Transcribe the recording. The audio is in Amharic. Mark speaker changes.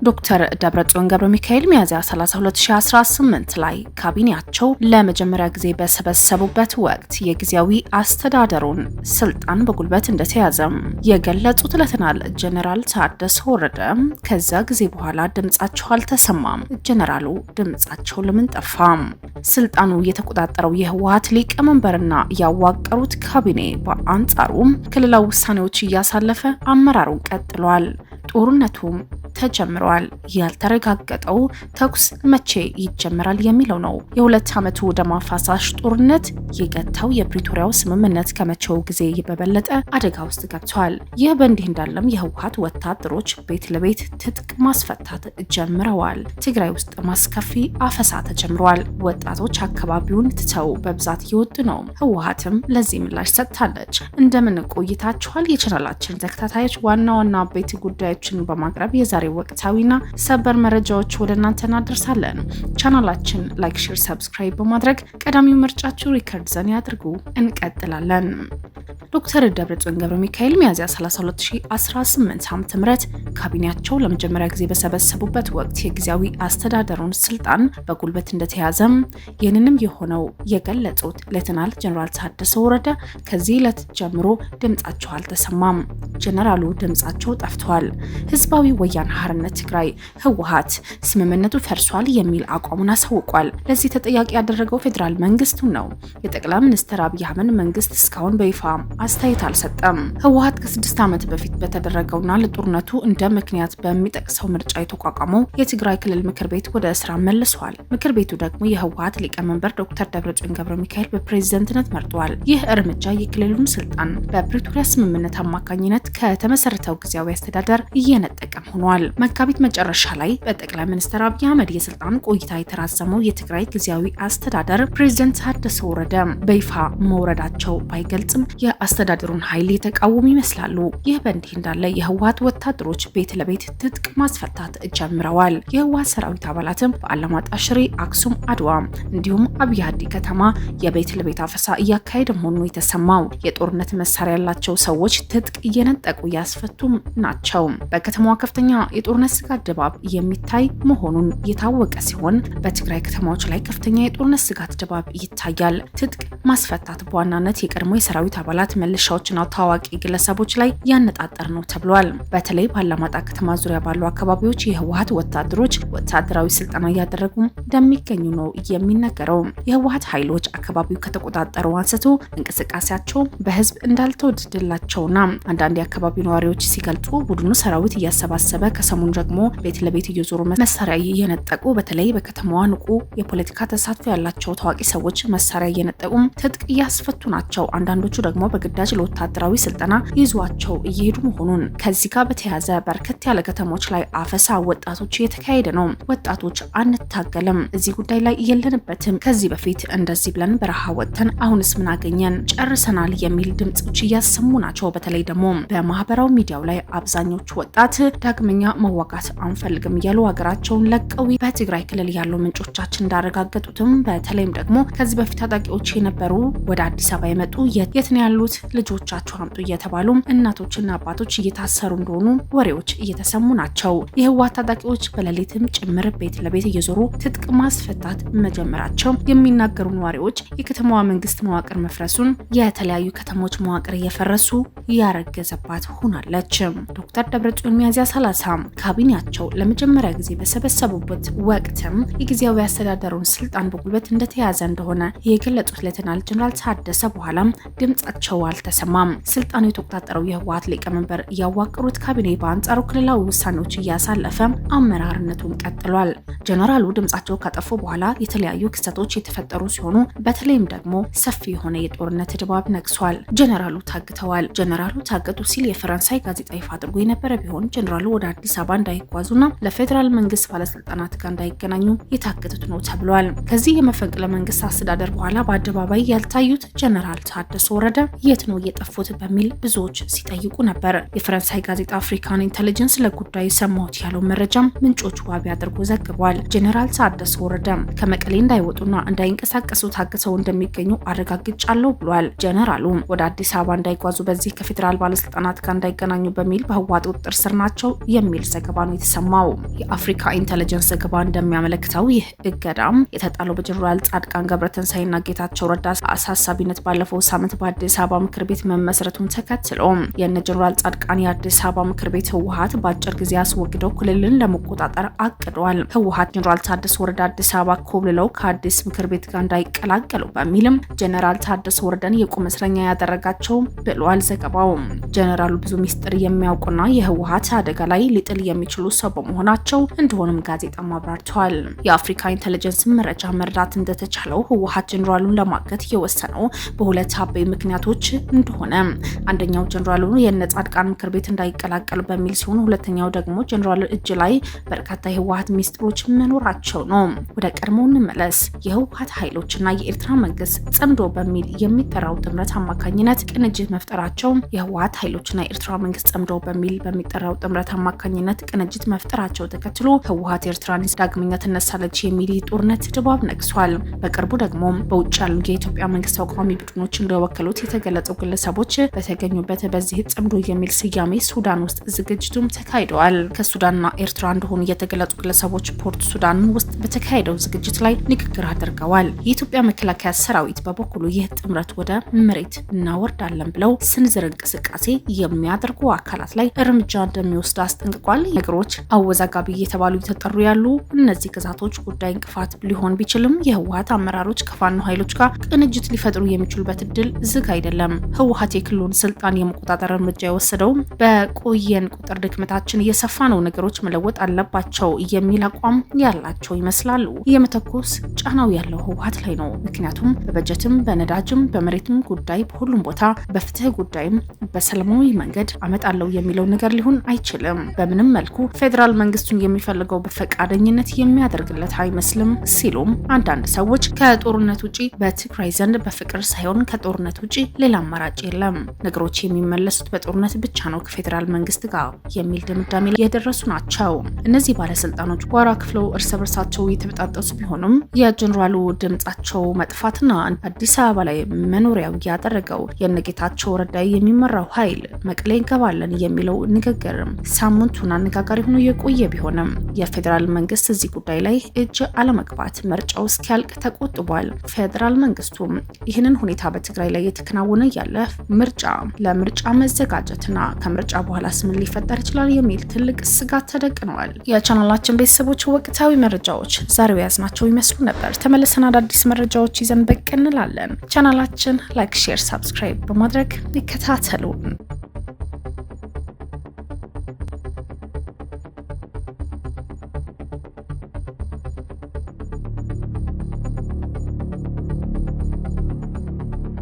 Speaker 1: ዶክተር ደብረጽዮን ገብረሚካኤል ሚያዝያ 30 2018 ላይ ካቢኔያቸው ለመጀመሪያ ጊዜ በሰበሰቡበት ወቅት የጊዜያዊ አስተዳደሩን ስልጣን በጉልበት እንደተያዘም የገለጹት ሌተናል ጀነራል ታደሰ ወረደ ከዛ ጊዜ በኋላ ድምጻቸው አልተሰማም። ጀነራሉ ድምጻቸው ለምን ጠፋ? ስልጣኑ የተቆጣጠረው የህወሓት ሊቀመንበርና ያዋቀሩት ካቢኔ በአንጻሩ ክልላዊ ውሳኔዎች እያሳለፈ አመራሩን ቀጥሏል። ጦርነቱም ተጀምሯል። ያልተረጋገጠው ተኩስ መቼ ይጀምራል የሚለው ነው። የሁለት ዓመቱ ደም አፋሳሽ ጦርነት የገታው የፕሪቶሪያው ስምምነት ከመቼው ጊዜ በበለጠ አደጋ ውስጥ ገብቷል። ይህ በእንዲህ እንዳለም የህወሓት ወታደሮች ቤት ለቤት ትጥቅ ማስፈታት ጀምረዋል። ትግራይ ውስጥ ማስከፊ አፈሳ ተጀምሯል። ወጣቶች አካባቢውን ትተው በብዛት እየወጡ ነው። ህወሓትም ለዚህ ምላሽ ሰጥታለች። እንደምን ቆይታችኋል? የቻናላችን ተከታታዮች ዋና ዋና ቤት ጉዳዮችን በማቅረብ የዛሬ ወቅታዊና ሰበር መረጃዎች ወደ እናንተ እናደርሳለን። ቻናላችን ላይክ፣ ሼር፣ ሰብስክራይብ በማድረግ ቀዳሚው ምርጫችሁ ሪከርድ ዘን ያድርጉ። እንቀጥላለን። ዶክተር ደብረጽዮን ገብረሚካኤል ሚያዝያ 30 2018 ዓ.ም ካቢኔያቸው ለመጀመሪያ ጊዜ በሰበሰቡበት ወቅት የጊዜያዊ አስተዳደሩን ስልጣን በጉልበት እንደተያዘም ይህንንም የሆነው የገለጹት ሌተናል ጀነራል ታደሰ ወረደ ከዚህ ዕለት ጀምሮ ድምጻቸው አልተሰማም። ጀነራሉ ድምጻቸው ጠፍቷል። ህዝባዊ ወያነ ሓርነት ትግራይ ህወሓት ስምምነቱ ፈርሷል የሚል አቋሙን አሳውቋል። ለዚህ ተጠያቂ ያደረገው ፌዴራል መንግስቱን ነው። የጠቅላይ ሚኒስትር አብይ አህመድ መንግስት እስካሁን በይፋ አስተያየት አልሰጠም። ህወሓት ከ6 ዓመት በፊት በተደረገውና ለጦርነቱ እንደ ምክንያት በሚጠቅሰው ምርጫ የተቋቋመው የትግራይ ክልል ምክር ቤት ወደ ስራ መልሷል። ምክር ቤቱ ደግሞ የህወሓት ሊቀመንበር ዶክተር ደብረጽዮን ገብረሚካኤል በፕሬዝዳንትነት መርጧል። ይህ እርምጃ የክልሉን ስልጣን በፕሪቶሪያ ስምምነት አማካኝነት ከተመሰረተው ጊዜያዊ አስተዳደር እየነጠቀም ሆኗል። መጋቢት መጨረሻ ላይ በጠቅላይ ሚኒስትር አብይ አህመድ የስልጣን ቆይታ የተራዘመው የትግራይ ጊዜያዊ አስተዳደር ፕሬዝዳንት ታደሰ ወረደ በይፋ መውረዳቸው ባይገልጽም የአስተዳደሩን ኃይል የተቃወሙ ይመስላሉ። ይህ በእንዲህ እንዳለ የህወሓት ወታደሮች ቤት ለቤት ትጥቅ ማስፈታት ጀምረዋል። የህወሓት ሰራዊት አባላትም በአላማጣ፣ ሽሬ፣ አክሱም፣ አድዋ እንዲሁም አብይ አዲ ከተማ የቤት ለቤት አፈሳ እያካሄደ መሆኑ የተሰማው የጦርነት መሳሪያ ያላቸው ሰዎች ትጥቅ እየነጠቁ ያስፈቱም ናቸው። በከተማዋ ከፍተኛ የጦርነት ስጋት ድባብ የሚታይ መሆኑን የታወቀ ሲሆን በትግራይ ከተማዎች ላይ ከፍተኛ የጦርነት ስጋት ድባብ ይታያል። ትጥቅ ማስፈታት በዋናነት የቀድሞ የሰራዊት አባላት መልሻዎችና ታዋቂ ግለሰቦች ላይ ያነጣጠር ነው ተብሏል። በተለይ በአላማጣ ከተማ ዙሪያ ባሉ አካባቢዎች የህወሓት ወታደሮች ወታደራዊ ስልጠና እያደረጉ እንደሚገኙ ነው የሚነገረው። የህወሓት ኃይሎች አካባቢው ከተቆጣጠሩ አንስቶ እንቅስቃሴያቸው በህዝብ እንዳልተወደደላቸውና አንዳንድ የአካባቢው ነዋሪዎች ሲገልጹ ቡድኑ ሰራዊት እያሰባሰበ ከሰሞኑ ደግሞ ቤት ለቤት እየዞሩ መሳሪያ እየነጠቁ በተለይ በከተማዋ ንቁ የፖለቲካ ተሳትፎ ያላቸው ታዋቂ ሰዎች መሳሪያ እየነጠቁ ትጥቅ እያስፈቱ ናቸው። አንዳንዶቹ ደግሞ በግዳጅ ለወታደራዊ ስልጠና ይዟቸው እየሄዱ መሆኑን ከዚህ ጋር በተያያዘ በርከት ያለ ከተሞች ላይ አፈሳ ወጣቶች እየተካሄደ ነው። ወጣቶች አንታገልም፣ እዚህ ጉዳይ ላይ የለንበትም፣ ከዚህ በፊት እንደዚህ ብለን በረሃ ወጥተን አሁንስ ምን አገኘን፣ ጨርሰናል የሚል ድምጾች እያሰሙ ናቸው። በተለይ ደግሞ በማህበራዊ ሚዲያው ላይ አብዛኞቹ ወጣት ዳግመኛ መዋጋት አንፈልግም እያሉ ሀገራቸውን ለቀው በትግራይ ክልል ያሉ ምንጮቻችን እንዳረጋገጡትም በተለይም ደግሞ ከዚህ በፊት ታጣቂዎች የነበሩ ወደ አዲስ አበባ የመጡ የት ነው ያሉት ልጆቻቸው አምጡ እየተባሉ እናቶችና አባቶች እየታሰሩ እንደሆኑ ወሬዎች እየተሰሙ ናቸው። የህወሓት ታጣቂዎች በሌሊትም ጭምር ቤት ለቤት እየዞሩ ትጥቅ ማስፈታት መጀመራቸው የሚናገሩ ነዋሪዎች የከተማዋ መንግስት መዋቅር መፍረሱን፣ የተለያዩ ከተሞች መዋቅር እየፈረሱ ያረገዘባት ሆናለች። ዶክተር ደብረጽዮን ሚያዝያ 30 ካቢኔያቸው ለመጀመሪያ ጊዜ በሰበሰቡበት ወቅትም የጊዜያዊ አስተዳደሩን ስልጣን በጉልበት እንደተያዘ እንደሆነ የገለጹት ሌተናል ጀነራል ታደሰ በኋላም ድምጻቸው አልተሰማም። ስልጣኑ የተቆጣጠረው የህወሓት ሊቀመንበር ያዋቀሩት ካቢኔ በአንጻሩ ክልላዊ ውሳኔዎች እያሳለፈ አመራርነቱን ቀጥሏል። ጀነራሉ ድምጻቸው ካጠፉ በኋላ የተለያዩ ክስተቶች የተፈጠሩ ሲሆኑ በተለይም ደግሞ ሰፊ የሆነ የጦርነት ድባብ ነግሷል። ጀነራሉ ታግተዋል። ጀነራሉ ታገቱ ሲል የፈረንሳይ ጋዜጣ ይፋ አድርጎ የነበረ ቢሆን ጀነራሉ ወደ አዲስ አበባ እንዳይጓዙና ለፌዴራል መንግስት ባለስልጣናት ጋር እንዳይገናኙ የታገቱት ነው ተብሏል። ከዚህ የመፈንቅለ መንግስት አስተዳደር በኋላ በአደባባይ ያልታዩት ጀነራል ታደሰ ወረደ የት ነው የጠፉት በሚል ብዙዎች ሲጠይቁ ነበር። የፈረንሳይ ጋዜጣ አፍሪካን ኢንተለጀንስ ለጉዳዩ ሰማሁት ያለው መረጃም ምንጮቹ ዋቢ አድርጎ ዘግቧል። ተናግረዋል። ጄኔራል ታደሰ ወረደ ከመቀሌ እንዳይወጡና እንዳይንቀሳቀሱ ታግተው እንደሚገኙ አረጋግጫለሁ ብሏል። ጄኔራሉ ወደ አዲስ አበባ እንዳይጓዙ በዚህ ከፌዴራል ባለስልጣናት ጋር እንዳይገናኙ በሚል በህወሓት ቁጥጥር ስር ናቸው የሚል ዘገባ ነው የተሰማው። የአፍሪካ ኢንተለጀንስ ዘገባ እንደሚያመለክተው ይህ እገዳም የተጣለው በጀነራል ጻድቃን ገብረትንሳኤና ጌታቸው ረዳ አሳሳቢነት ባለፈው ሳምንት በአዲስ አበባ ምክር ቤት መመስረቱን ተከትሎ የነ ጀነራል ጻድቃን የአዲስ አበባ ምክር ቤት ህወሓት በአጭር ጊዜ አስወግደው ክልልን ለመቆጣጠር አቅዷል። ህወሓት ጀነራል ታደሰ ወረደ አዲስ አበባ ኮብልለው ከአዲስ ምክር ቤት ጋር እንዳይቀላቀሉ በሚልም ጀነራል ታደሰ ወረደን የቁም እስረኛ ያደረጋቸው ብሏል ዘገባው። ጀነራሉ ብዙ ሚስጥር የሚያውቁና የህወሓት አደጋ ላይ ሊጥል የሚችሉ ሰው በመሆናቸው እንደሆነም ጋዜጣው አብራርተዋል። የአፍሪካ ኢንተለጀንስ መረጃ መረዳት እንደተቻለው ህወሓት ጀነራሉን ለማገት የወሰነው በሁለት አበይ ምክንያቶች እንደሆነ አንደኛው ጀነራሉ የነጻድቃን ምክር ቤት እንዳይቀላቀሉ በሚል ሲሆን ሁለተኛው ደግሞ ጀነራል እጅ ላይ በርካታ የህወሓት ሚስጥሮች መኖራቸው ነው። ወደ ቀድሞ እንመለስ። የህወሓት ኃይሎችና የኤርትራ መንግስት ጽምዶ በሚል የሚጠራው ጥምረት አማካኝነት ቅንጅት መፍጠራቸው የህወሓት ኃይሎችና የኤርትራ መንግስት ጽምዶ በሚል በሚጠራው ጥምረት አማካኝነት ቅንጅት መፍጠራቸው ተከትሎ ህወሓት ኤርትራን ዳግመኛ ትነሳለች የሚል ጦርነት ድባብ ነግሷል። በቅርቡ ደግሞ በውጭ ያሉ የኢትዮጵያ መንግስት ተቃዋሚ ቡድኖች እንደወከሉት የተገለጹ ግለሰቦች በተገኙበት በዚህ ጽምዶ የሚል ስያሜ ሱዳን ውስጥ ዝግጅቱም ተካሂደዋል። ከሱዳንና ኤርትራ እንደሆኑ የተገለጹ ግለሰቦች ፖርት ሱዳን ውስጥ በተካሄደው ዝግጅት ላይ ንግግር አድርገዋል። የኢትዮጵያ መከላከያ ሰራዊት በበኩሉ ይህ ጥምረት ወደ መሬት እናወርዳለን ብለው ስንዝር እንቅስቃሴ የሚያደርጉ አካላት ላይ እርምጃ እንደሚወስድ አስጠንቅቋል። ነገሮች አወዛጋቢ እየተባሉ የተጠሩ ያሉ እነዚህ ግዛቶች ጉዳይ እንቅፋት ሊሆን ቢችልም የህወሓት አመራሮች ከፋኖ ኃይሎች ጋር ቅንጅት ሊፈጥሩ የሚችሉበት እድል ዝግ አይደለም። ህወሓት የክልሉን ስልጣን የመቆጣጠር እርምጃ የወሰደው በቆየን ቁጥር ድክመታችን እየሰፋ ነው፣ ነገሮች መለወጥ አለባቸው የሚል አቋም ያላቸው ይመስላሉ። የመተኮስ ጫናው ያለው ህወሓት ላይ ነው። ምክንያቱም በበጀትም በነዳጅም በመሬትም ጉዳይ በሁሉም ቦታ በፍትህ ጉዳይም በሰላማዊ መንገድ አመጣለው የሚለው ነገር ሊሆን አይችልም። በምንም መልኩ ፌዴራል መንግስቱን የሚፈልገው በፈቃደኝነት የሚያደርግለት አይመስልም ሲሉም አንዳንድ ሰዎች ከጦርነት ውጪ በትግራይ ዘንድ በፍቅር ሳይሆን ከጦርነት ውጪ ሌላ አማራጭ የለም፣ ነገሮች የሚመለሱት በጦርነት ብቻ ነው ከፌዴራል መንግስት ጋር የሚል ድምዳሜ የደረሱ ናቸው። እነዚህ ባለስልጣኖች ጓራ ክፍለው እርስ በርሳቸው የተበጣጠሱ ቢሆኑም የጀነራሉ ድምጻቸው መጥፋትና አዲስ አበባ ላይ መኖሪያው ያደረገው የነጌታቸው ረዳ የሚመራው ኃይል መቀሌ እንገባለን የሚለው ንግግር ሳምንቱን አነጋጋሪ ሆኖ የቆየ ቢሆንም የፌዴራል መንግስት እዚህ ጉዳይ ላይ እጅ አለመግባት ምርጫው እስኪያልቅ ተቆጥቧል። ፌዴራል መንግስቱ ይህንን ሁኔታ በትግራይ ላይ የተከናወነ ያለ ምርጫ ለምርጫ መዘጋጀትና ከምርጫ በኋላ ምን ሊፈጠር ይችላል የሚል ትልቅ ስጋት ተደቅነዋል። የቻናላችን ቤተሰቦች ወቅታዊ መረጃዎች ዛሬው ያዝናቸው ይመስሉ ነበር። ተመልሰን አዳዲስ መረጃዎች ይዘን ብቅ እንላለን። ቻናላችን ላይክ፣ ሼር፣ ሰብስክራይብ በማድረግ ይከታተሉን።